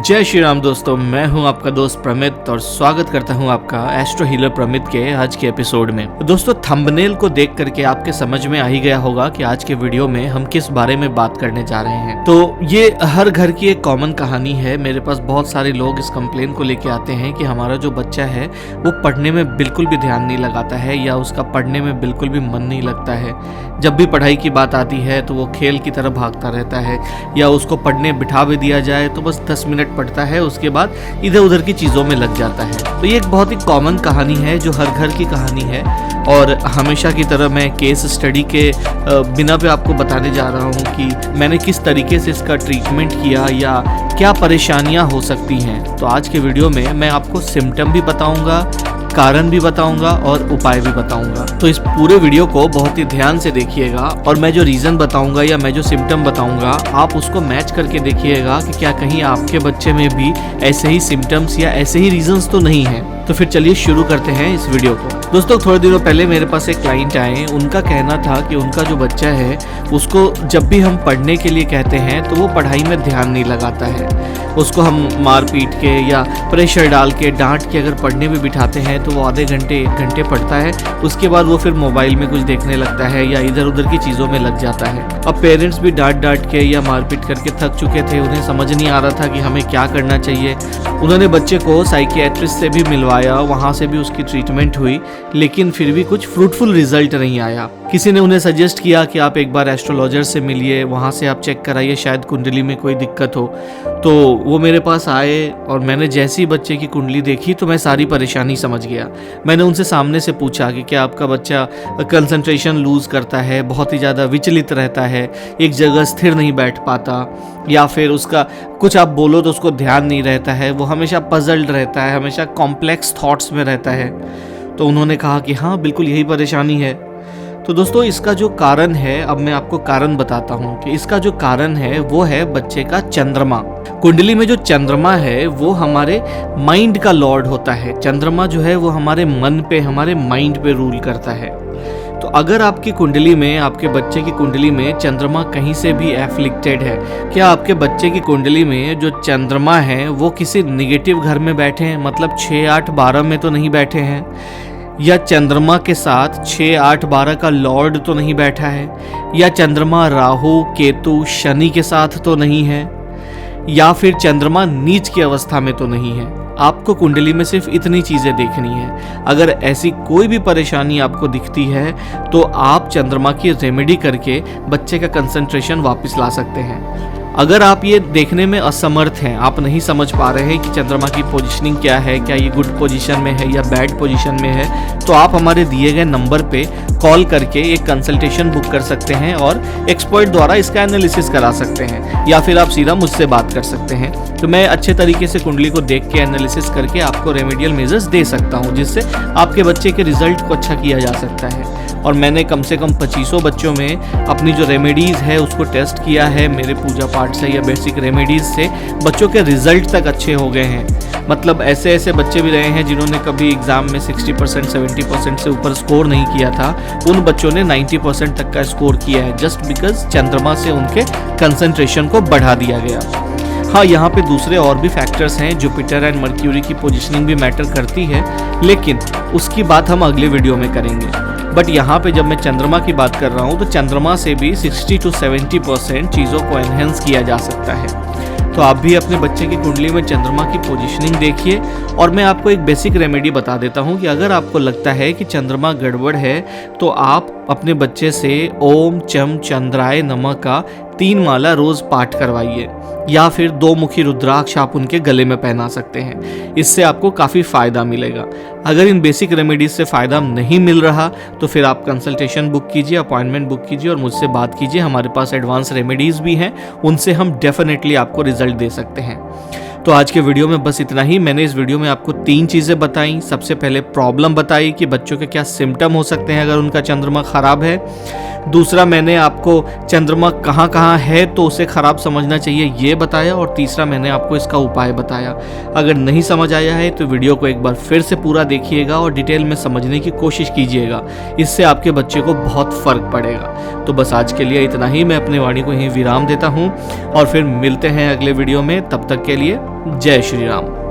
जय श्री राम दोस्तों, मैं हूं आपका दोस्त प्रमित और स्वागत करता हूं आपका एस्ट्रो हीलर प्रमित के आज के एपिसोड में। दोस्तों, थंबनेल को देख करके आपके समझ में आ ही गया होगा कि आज के वीडियो में हम किस बारे में बात करने जा रहे हैं। तो ये हर घर की एक कॉमन कहानी है। मेरे पास बहुत सारे लोग इस कंप्लेन को लेके आते हैं कि हमारा जो बच्चा है वो पढ़ने में बिल्कुल भी ध्यान नहीं लगाता है या उसका पढ़ने में बिल्कुल भी मन नहीं लगता है। जब भी पढ़ाई की बात आती है तो वो खेल की तरफ भागता रहता है, या उसको पढ़ने बिठा भी दिया जाए तो बस 10 मिनट पढ़ता है, उसके बाद इधर उधर की चीज़ों में लग जाता है। तो ये एक बहुत ही कॉमन कहानी है जो हर घर की कहानी है, और हमेशा की तरह मैं केस स्टडी के बिना पे आपको बताने जा रहा हूँ कि मैंने किस तरीके से इसका ट्रीटमेंट किया या क्या परेशानियाँ हो सकती हैं। तो आज के वीडियो में मैं आपको सिम्टम भी बताऊँगा, कारण भी बताऊंगा और उपाय भी बताऊंगा। तो इस पूरे वीडियो को बहुत ही ध्यान से देखिएगा, और मैं जो रीज़न बताऊंगा या मैं जो सिम्टम बताऊंगा आप उसको मैच करके देखिएगा कि क्या कहीं आपके बच्चे में भी ऐसे ही सिम्टम्स या ऐसे ही रीजंस तो नहीं हैं। तो फिर चलिए शुरू करते हैं इस वीडियो को। दोस्तों, थोड़े दिनों पहले मेरे पास एक क्लाइंट आए। उनका कहना था कि उनका जो बच्चा है उसको जब भी हम पढ़ने के लिए कहते हैं तो वो पढ़ाई में ध्यान नहीं लगाता है। उसको हम मार पीट के या प्रेशर डाल के डांट के अगर पढ़ने में बिठाते हैं तो वो आधे घंटे 1 घंटे पढ़ता है, उसके बाद वो फिर मोबाइल में कुछ देखने लगता है या इधर उधर की चीज़ों में लग जाता है। अब पेरेंट्स भी डांट डांट के या मारपीट करके थक चुके थे, उन्हें समझ नहीं आ रहा था कि हमें क्या करना चाहिए। उन्होंने बच्चे को साइकियाट्रिस्ट से भी मिलवाया, वहाँ से भी उसकी ट्रीटमेंट हुई, लेकिन फिर भी कुछ फ्रूटफुल रिजल्ट नहीं आया। किसी ने उन्हें सजेस्ट किया कि आप एक बार एस्ट्रोलॉजर से मिलिए, वहाँ से आप चेक कराइए, शायद कुंडली में कोई दिक्कत हो। तो वो मेरे पास आए और मैंने जैसे ही बच्चे की कुंडली देखी तो मैं सारी परेशानी समझ गया। मैंने उनसे सामने से पूछा कि क्या आपका बच्चा कंसंट्रेशन लूज़ करता है, बहुत ही ज़्यादा विचलित रहता है, एक जगह स्थिर नहीं बैठ पाता, या फिर उसका कुछ आप बोलो तो उसको ध्यान नहीं रहता है, वो हमेशा पजल्ड रहता है, हमेशा कॉम्प्लेक्स थॉट्स में रहता है। तो उन्होंने कहा कि हाँ, बिल्कुल यही परेशानी है। तो दोस्तों, इसका जो कारण है, अब मैं आपको कारण बताता हूँ कि इसका जो कारण है वो है बच्चे का चंद्रमा। कुंडली में जो चंद्रमा है वो हमारे माइंड का लॉर्ड होता है। चंद्रमा जो है वो हमारे मन पे, हमारे माइंड पे रूल करता है। तो अगर आपकी कुंडली में, आपके बच्चे की कुंडली में चंद्रमा कहीं से भी एफ्लिक्टेड है, क्या आपके बच्चे की कुंडली में जो चंद्रमा है वो किसी निगेटिव घर में बैठे हैं, मतलब 6, 8, 12 में तो नहीं बैठे हैं, या चंद्रमा के साथ 6, 8, 12 का लॉर्ड तो नहीं बैठा है, या चंद्रमा राहु, केतु, शनि के साथ तो नहीं है, या फिर चंद्रमा नीच की अवस्था में तो नहीं है। आपको कुंडली में सिर्फ इतनी चीज़ें देखनी है। अगर ऐसी कोई भी परेशानी आपको दिखती है तो आप चंद्रमा की रेमेडी करके बच्चे का कंसंट्रेशन वापस ला सकते हैं। अगर आप ये देखने में असमर्थ हैं, आप नहीं समझ पा रहे हैं कि चंद्रमा की पोजीशनिंग क्या है, क्या ये गुड पोजीशन में है या बैड पोजीशन में है, तो आप हमारे दिए गए नंबर पे कॉल करके एक कंसल्टेशन बुक कर सकते हैं और एक्सपर्ट द्वारा इसका एनालिसिस करा सकते हैं, या फिर आप सीधा मुझसे बात कर सकते हैं। तो मैं अच्छे तरीके से कुंडली को देख के एनालिसिस करके आपको रेमेडियल मेजर्स दे सकता हूँ, जिससे आपके बच्चे के रिजल्ट को अच्छा किया जा सकता है। और मैंने कम से कम 25 बच्चों में अपनी जो रेमेडीज़ है उसको टेस्ट किया है। मेरे पूजा पाठ से या बेसिक रेमेडीज़ से बच्चों के रिजल्ट तक अच्छे हो गए हैं। मतलब ऐसे ऐसे बच्चे भी रहे हैं जिन्होंने कभी एग्ज़ाम में 60%, 70% से ऊपर स्कोर नहीं किया था, उन बच्चों ने 90% तक का स्कोर किया है, जस्ट बिकॉज चंद्रमा से उनके कंसंट्रेशन को बढ़ा दिया गया। हाँ, यहाँ पे दूसरे और भी फैक्टर्स हैं, जुपिटर एंड मर्क्यूरी की पोजीशनिंग भी मैटर करती है, लेकिन उसकी बात हम अगले वीडियो में करेंगे। बट यहाँ पे जब मैं चंद्रमा की बात कर रहा हूँ तो चंद्रमा से भी 60 to 70% चीज़ों को एनहेंस किया जा सकता है। तो आप भी अपने बच्चे की कुंडली में चंद्रमा की पोजीशनिंग देखिए, और मैं आपको एक बेसिक रेमेडी बता देता हूँ कि अगर आपको लगता है कि चंद्रमा गड़बड़ है तो आप अपने बच्चे से ओम चम चंद्राय नमः का 3 माला रोज पाठ करवाइए, या फिर 2 मुखी रुद्राक्ष आप उनके गले में पहना सकते हैं। इससे आपको काफ़ी फ़ायदा मिलेगा। अगर इन बेसिक रेमेडीज से फ़ायदा नहीं मिल रहा तो फिर आप कंसल्टेशन बुक कीजिए, अपॉइंटमेंट बुक कीजिए और मुझसे बात कीजिए। हमारे पास एडवांस रेमेडीज़ भी हैं, उनसे हम डेफिनेटली आपको रिजल्ट दे सकते हैं। तो आज के वीडियो में बस इतना ही। मैंने इस वीडियो में आपको 3 चीज़ें बताई। सबसे पहले प्रॉब्लम बताई कि बच्चों के क्या सिम्टम हो सकते हैं अगर उनका चंद्रमा खराब है। दूसरा, मैंने आपको चंद्रमा कहाँ कहाँ है तो उसे खराब समझना चाहिए ये बताया, और तीसरा मैंने आपको इसका उपाय बताया। अगर नहीं समझ आया है तो वीडियो को एक बार फिर से पूरा देखिएगा और डिटेल में समझने की कोशिश कीजिएगा, इससे आपके बच्चे को बहुत फ़र्क पड़ेगा। तो बस आज के लिए इतना ही। मैं अपनी वाणी को यहीं विराम देता हूँ और फिर मिलते हैं अगले वीडियो में। तब तक के लिए जय श्री राम।